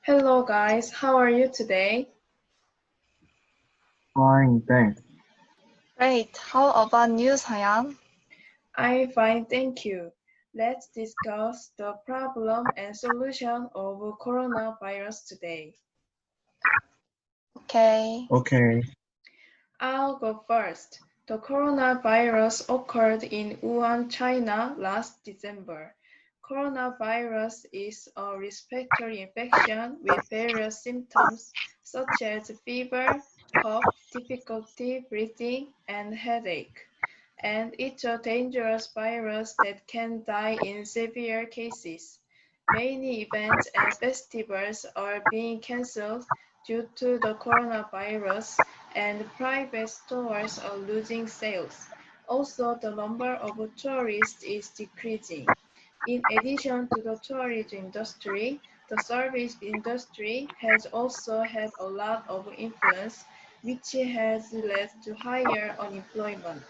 Hello guys, how are you today? Fine, thanks. Great. How about you, Sayan? I'm fine, thank you. Let's discuss the problem and solution of coronavirus today. Okay. Okay, I'll go first. The coronavirus occurred in Wuhan, China last December. Coronavirus is a respiratory infection with various symptoms such as fever, cough, difficulty breathing, and headache. And it's a dangerous virus that can die in severe cases. Many events and festivals are being cancelled due to the coronavirus, and private stores are losing sales. Also, the number of tourists is decreasing. In addition to the tourism industry, the service industry has also had a lot of influence, which has led to higher unemployment.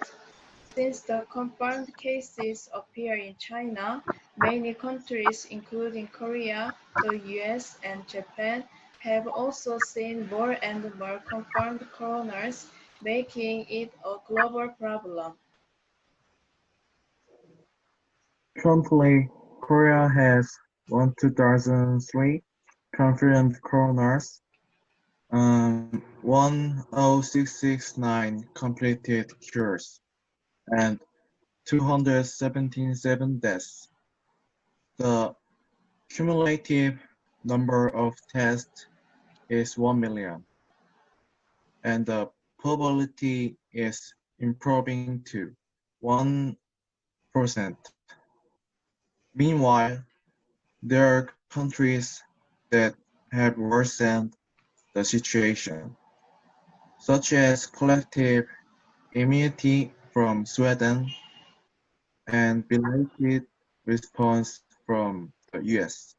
Since the confirmed cases appear in China, many countries, including Korea, the US, and Japan, have also seen more and more confirmed coroners, making it a global problem. currently Korea has 1,2003 confirmed coroners, 10669 completed cures, and 277 deaths. The cumulative number of tests is 1 million, and the probability is improving to 1%. Meanwhile, there are countries that have worsened the situation, such as collective immunity from Sweden and belated response from the US.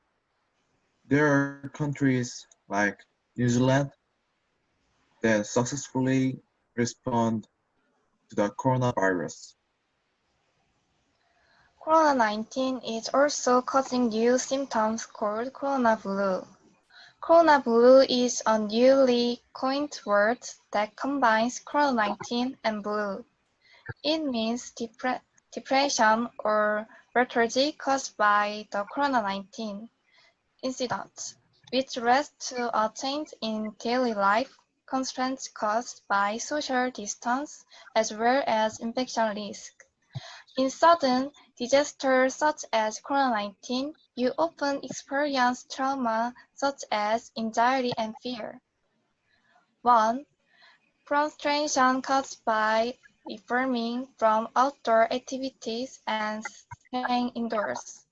There are countries like New Zealand that successfully respond to the coronavirus. Corona-19 is also causing new symptoms called corona flu. Corona flu is a newly coined word that combines corona-19 and blue. It means depression or lethargy caused by the corona-19 incident, which leads to a change in daily life, constraints caused by social distance, as well as infection risk. In sudden disasters such as COVID-19, you often experience trauma such as anxiety and fear. 1. Frustration caused by refraining from outdoor activities and staying indoors.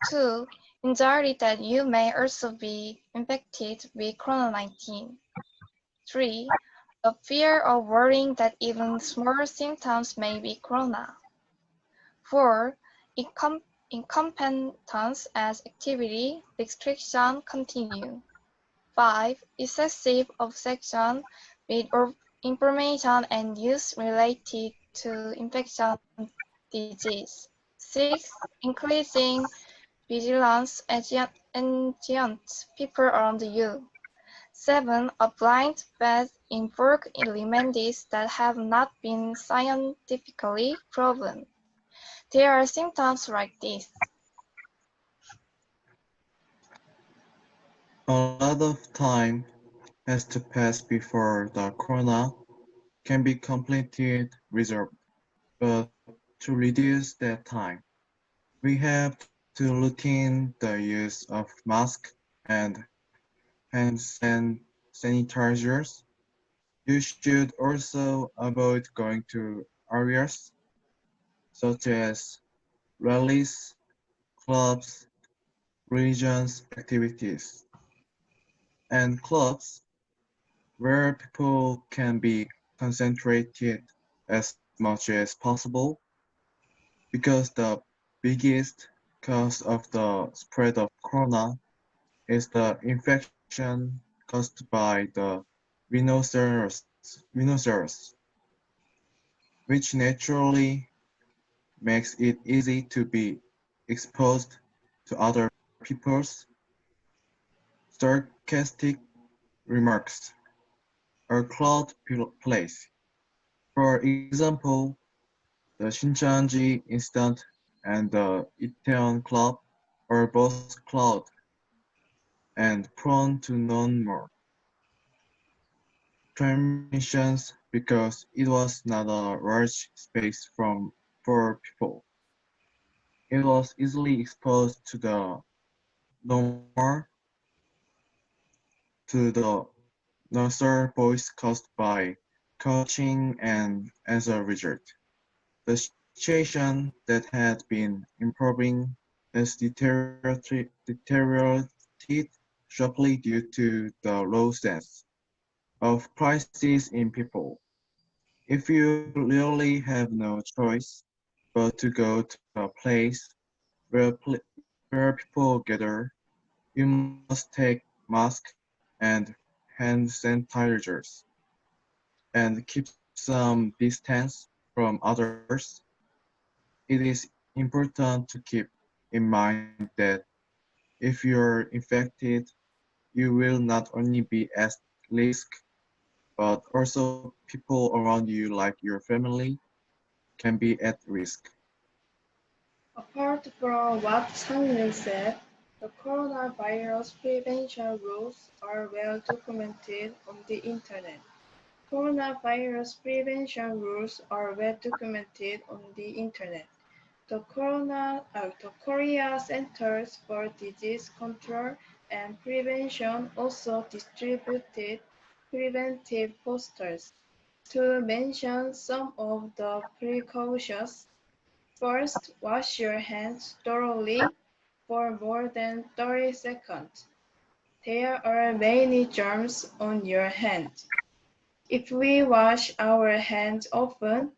2. Anxiety that you may also be infected with COVID-19. 3. The fear of worrying that even small symptoms may be corona. 4. Incompetence as activity restriction continue. 5. Excessive obsession with information and use related to infection disease. 6. Increasing vigilance against people around you. 7. A blind faith in work remedies that have not been scientifically proven. There are symptoms like this. A lot of time has to pass before the corona can be completely resolved, but to reduce that time, we have to routine the use of masks and hand sanitizers. You should also avoid going to areas such as rallies, clubs, religious activities, and clubs where people can be concentrated as much as possible, because the biggest cause of the spread of corona is the infection caused by the rhinoceros, which naturally makes it easy to be exposed to other people's. sarcastic remarks, or cloud plays. For example, the Shincheonji incident and the Itaewon Club are both cloud and prone to non-more transmissions because it was not a large space for people. It was easily exposed to the normal to the nasal voice caused by coaching, and as a result, the situation that had been improving has deteriorated sharply due to the low sense of crisis in people. If you really have no choice but to go to a place where people gather, you must take mask and hand sanitizers and keep some distance from others. It is important to keep in mind that if you're infected, you will not only be at risk, but also people around you, like your family, can be at risk. Apart from what Sang said, the coronavirus prevention rules are well documented on the internet. Coronavirus prevention rules are well documented on the internet. The Korea Centers for Disease Control and Prevention also distributed preventive posters. To mention some of the precautions, first, wash your hands thoroughly for more than 30 seconds. There are many germs on your hand. If we wash our hands often,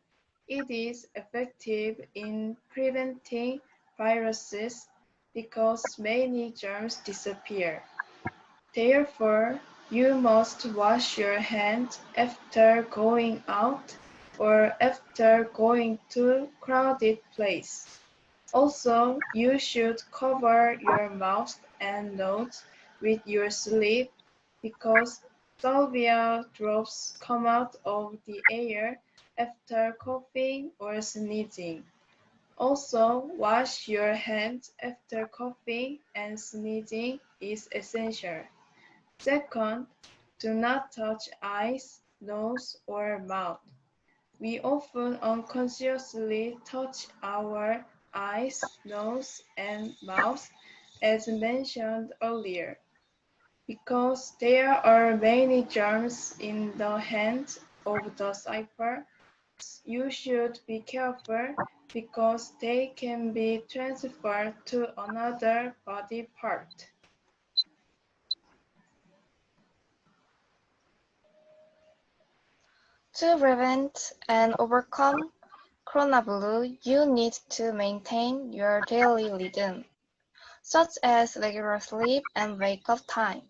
it is effective in preventing viruses because many germs disappear. Therefore, you must wash your hands after going out or after going to crowded place. Also, you should cover your mouth and nose with your sleeve because salvia drops come out of the air after coughing or sneezing. Also, wash your hands after coughing and sneezing is essential. Second, do not touch eyes, nose, or mouth. We often unconsciously touch our eyes, nose, and mouth, as mentioned earlier. Because there are many germs in the hand of the cipher, you should be careful because they can be transferred to another body part. To prevent and overcome coronavirus, you need to maintain your daily rhythm, such as regular sleep and wake-up time.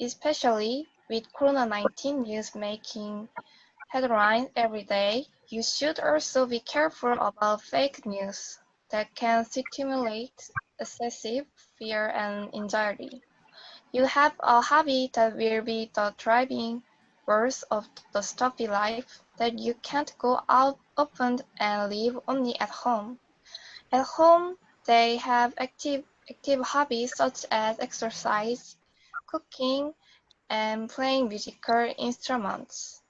Especially with COVID-19 news making headlines every day, you should also be careful about fake news that can stimulate excessive fear and anxiety. You have a hobby that will be the driving force of the stuffy life that you can't go out often and live only at home. At home, they have active hobbies such as exercise, cooking, and playing musical instruments,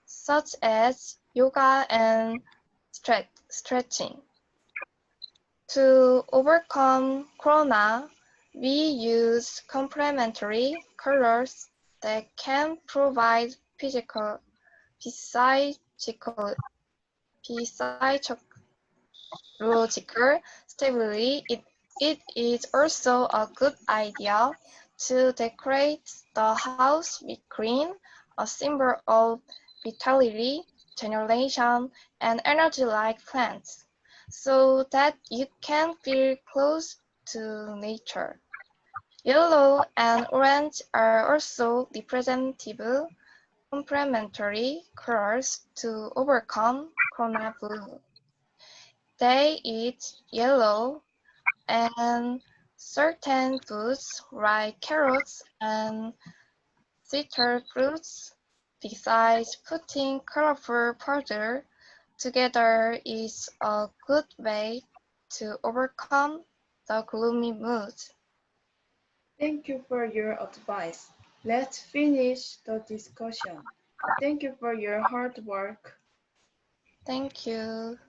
such as yoga and stretching. To overcome corona, we use complementary colors that can provide psychological stability. It is also a good idea to decorate the house with green, a symbol of vitality, generation, and energy like plants, so that you can feel close to nature. Yellow and orange are also representative complementary colors to overcome coronavirus. They eat yellow and Certain foods like carrots and citrus fruits, besides putting colorful powder together, is a good way to overcome the gloomy mood. Thank you for your advice. Let's finish the discussion. Thank you for your hard work. Thank you.